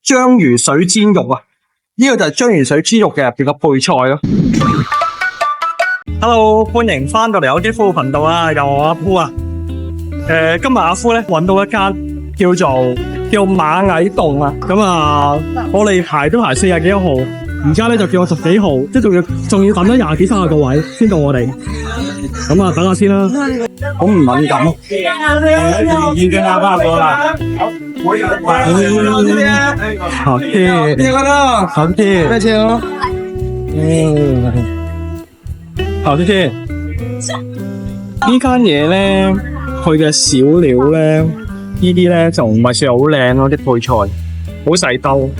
章魚水煎肉啊！呢個就係章魚水煎肉嘅入邊個配菜咯。Hello， 歡迎翻到嚟有機夫頻道啊！有我阿夫啊。今日阿夫咧揾到一間叫螞蟻洞啊。咁啊，我哋排都排40幾號，而家咧就叫我10幾號，即係仲要等咗20幾30個位先到我哋。咁啊，等下先啦。好唔敏感咯。已經啱翻過啦。好聽，好聽，咩車咯？好啲先。呢間嘢咧，佢嘅小料咧，呢啲咧就唔係算好靚咯，啲配菜好細兜。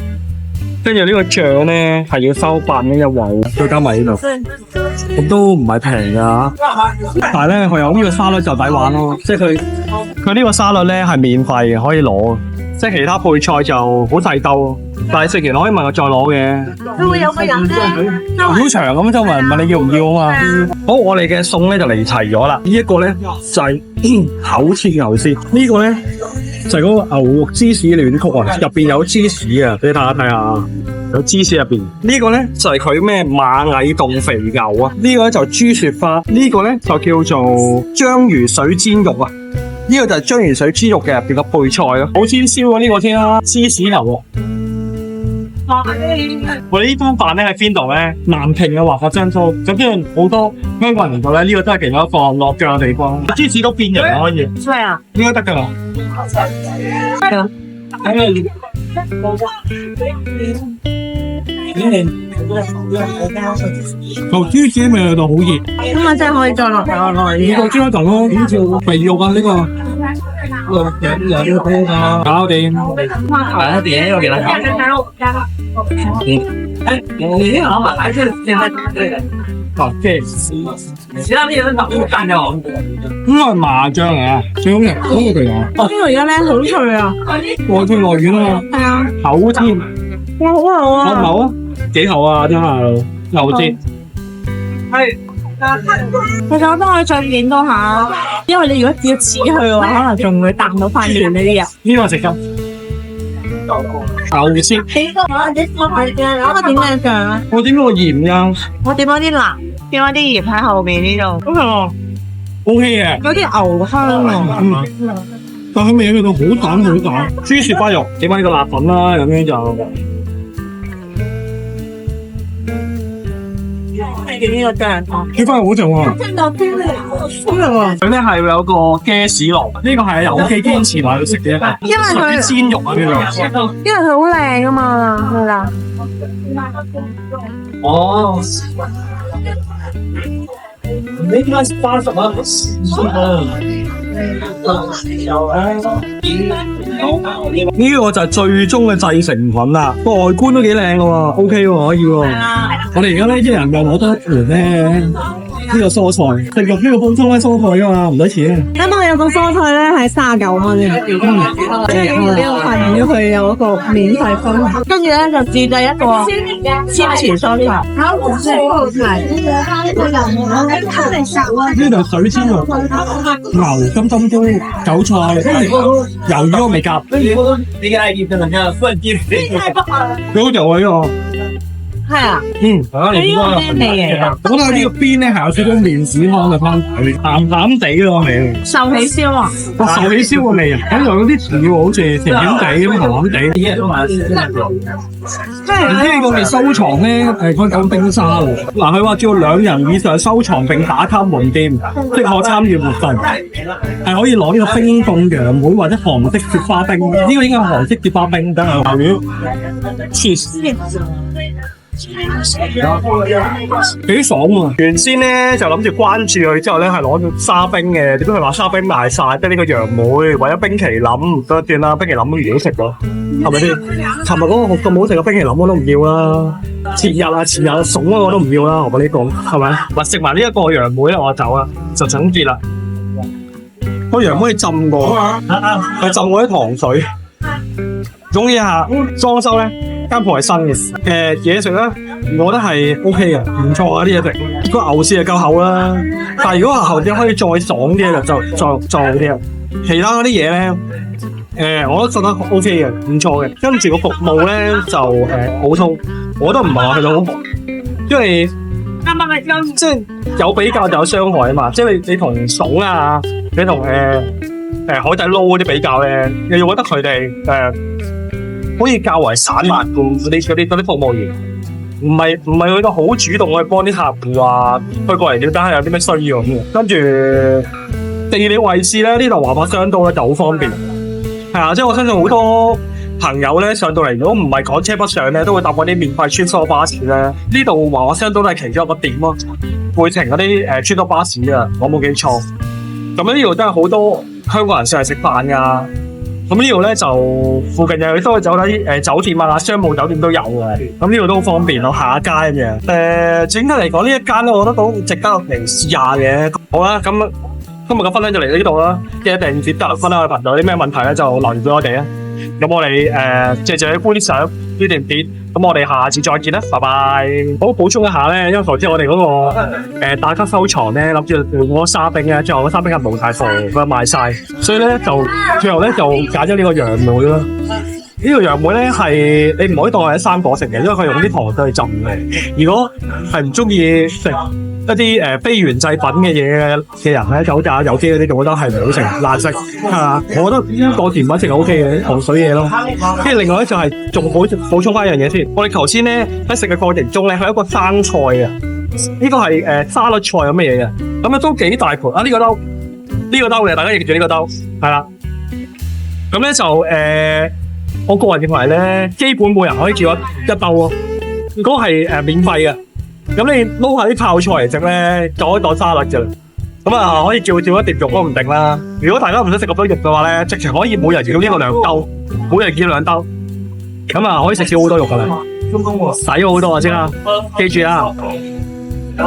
跟住呢個醬咧係要收8蚊一位，再加埋呢度，咁都唔係平噶。但係咧佢有呢個沙律就抵玩咯，即係佢呢個沙律咧係免費嘅，可以攞。即係其他配菜就好細兜，但係食完可以問我再攞嘅。佢會有個人咧，好長咁，周文問你要唔要啊嘛。好，我哋嘅餸咧就嚟齊咗啦。呢一個咧就係口切牛絲，呢個咧就係嗰個牛肉芝士戀曲啊，入邊有芝士啊，俾大家睇下，有芝士入邊。呢個咧就係佢咩螞蟻凍肥牛啊，呢個咧就豬雪花，呢個咧就叫做章魚水煎肉啊。呢個就係章魚水煎肉嘅入邊個配菜咯，好煎燒啊！呢個先啦，芝士牛肉。我哋呢餐飯咧喺邊度咧？南屏嘅華發張租，咁即係好多香港人嚟到咧，呢個都係其中一個落腳嘅地方。芝士都變形可以，係啊，應該得噶啦。個芝士味喺度好熱，咁啊真係可以再落嚟。呢個豬頭咯，呢條肥肉啊，呢個搞掂。係啊，點有幾多？你攞埋喺度，你係哦，即係其他啲嘢都特別簡單。咁係麻醬嚟啊，最好嘅嗰個佢啊。呢個而家咧好脆啊，外脆內軟啊嘛。係啊，厚添。哇，好厚啊！好唔厚啊？幾厚啊？真係牛節。係。其實我都可以再檢多下，因為你如果要切佢嘅話，可能仲會彈到塊面呢啲嘢。呢個食緊。牛先。我點咩醬啊？我點個鹽㗎？我點咗啲辣，點咗啲鹽喺後邊呢度。咁係喎 ，OK 嘅。有啲牛香啊。但係味喺度好淡好淡。豬雪花肉，點翻呢個辣粉啦，咁樣就。呢個醬豬花肉好正喎。聽到邊嚟？佢咧係有個茄士爐，呢個係由屋企堅持落去食嘅。因為佢鮮肉啊呢度。因為佢好靚啊嘛，係啦。哦。你點解80啊？呢個就係最終嘅製成品啦，個外觀都幾靚嘅喎 ，OK 喎，可以喎。我哋而家咧一人又攞多一盤咧呢個蔬菜，食落呢個普通嘅蔬菜噶嘛，唔使錢。咁我有個蔬菜咧係39蚊嘅，即係呢個發現咗佢有一個免費分，跟住咧就自製一個鮮前蔬菜。呢度水煎肉、牛金針菇、韭菜、魷魚都未夾。佢好就位喎。係啊，呢個咩味嚟㗎？我覺得呢個邊咧係有少少麵豉湯嘅湯底，鹹鹹地咯味。壽喜燒啊！壽喜燒嘅味啊，咁又有啲甜喎，好似甜甜地咁，鹹鹹地。唔知呢個係收藏咧，佢講冰沙喎。嗱，佢話叫2人以上收藏並打卡門店，即可參與活動，係可以攞呢個冰凍楊梅或者韓式雪花冰。呢個應該係韓式雪花冰，等下料 cheese。幾爽喎！原先咧就諗住關注佢，之後咧係攞咗沙冰嘅，點解佢話沙冰賣晒，得呢個楊梅，為咗冰淇淋，得算啦，冰淇淋都如果食咗，係咪先？尋日嗰個咁好食嘅冰淇淋我都唔要啦，前日餸嗰個我都唔要啦，我講呢個係咪？話食埋呢一個楊梅咧，我走啦，就總結啦。個楊梅浸過，係浸過啲糖水。總結下裝修咧。間鋪係新嘅，嘢食咧，我覺得係 OK 嘅，唔錯啊啲嘢食。個牛舌係夠厚啦，但係如果話後啲可以再爽啲就好啲啊。其他嗰啲嘢咧，我都覺得 OK 嘅，唔錯嘅。跟住個服務咧就普通，我覺得唔係話去到好好，因為即係有比較就有傷害啊嘛。即係你同餸啊，你同海底撈嗰啲比較咧，你會覺得佢哋好似較為散漫嗰啲服務員，唔係去到好主動去幫啲客戶啊，去過嚟了解下有啲咩需要咁嘅。跟住地理位置咧，呢度華發商都咧就好方便。係啊，即係我相信好多朋友咧上到嚟，如果唔係港車北上咧，都會搭嗰啲免費穿梭巴士咧。呢度華發商都係其中一個點咯，會停嗰啲穿梭巴士啊，我冇記錯。咁呢度都係好多香港人上嚟食飯噶。咁呢度咧就附近有多酒店酒店啊，商務酒店都有嘅。咁呢度都好方便咯，下一間嘅。整體嚟講呢一間咧，我覺得都值得嚟試下嘅。好啦，咁今日嘅分享就嚟到呢度啦，記得訂閱得分享我嘅頻道，有啲咩問題咧就留言俾我哋啊。咁我哋謝謝你觀賞呢段片，咁我哋下次再見啦，拜拜。好，補充一下咧，因為頭先我哋嗰個打卡收藏咧，諗住用嗰沙冰咧，最後嗰沙冰係冇晒貨，佢賣晒，所以咧就最後咧就揀咗呢個楊梅咯。呢個楊梅咧係你唔可以當係生果食嘅，因為佢用啲糖去浸嘅。如果係唔中意食一啲非原製品嘅嘢嘅人咧，就好似有機嗰啲，就覺得係唔好食，難食係嘛？我覺得個甜品食係 O K 嘅，糖水嘢咯。跟住另外咧就係仲補充翻一樣嘢先。我哋頭先咧喺食嘅過程中咧，係一個生菜嘅，呢個係沙律菜咁嘅嘢嘅，咁啊都幾大盤啊！呢個兜嘅，大家記住呢個兜係啦。咁咧就我個人認為咧，基本每人可以叫一兜咯。如果係免費嘅。咁你撈下啲泡菜嚟食咧，就可以當沙律嘅啦。咁啊，可以叫一碟肉都唔定啦。如果大家唔想食咁多肉嘅話咧，直情可以每人叫呢個2兜，每人叫2兜。咁啊，可以食少好多肉噶啦，使好多啊！先啦，記住啊，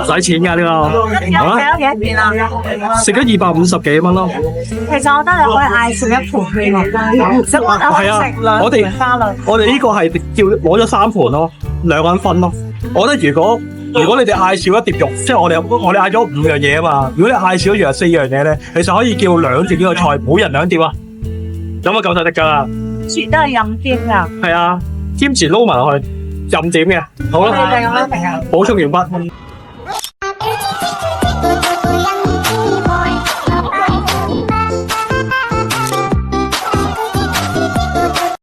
使錢噶呢個。好啦，幾多錢啊？食咗250幾蚊咯。其實我覺得你可以嗌少一盤俾我，食我可以食兩盤沙律。我哋呢個係叫攞咗3盤咯，2個人分咯。我覺得如果你哋嗌少一碟肉，即係我哋嗌咗5樣嘢啊嘛。如果你嗌少一樣4樣嘢咧，其實可以叫2碟呢個菜，每人2碟啊，咁啊夠晒食噶啦。全都係任添噶。係啊，兼前撈埋落去任點嘅。好啦，你哋咁樣食啊？補充完畢。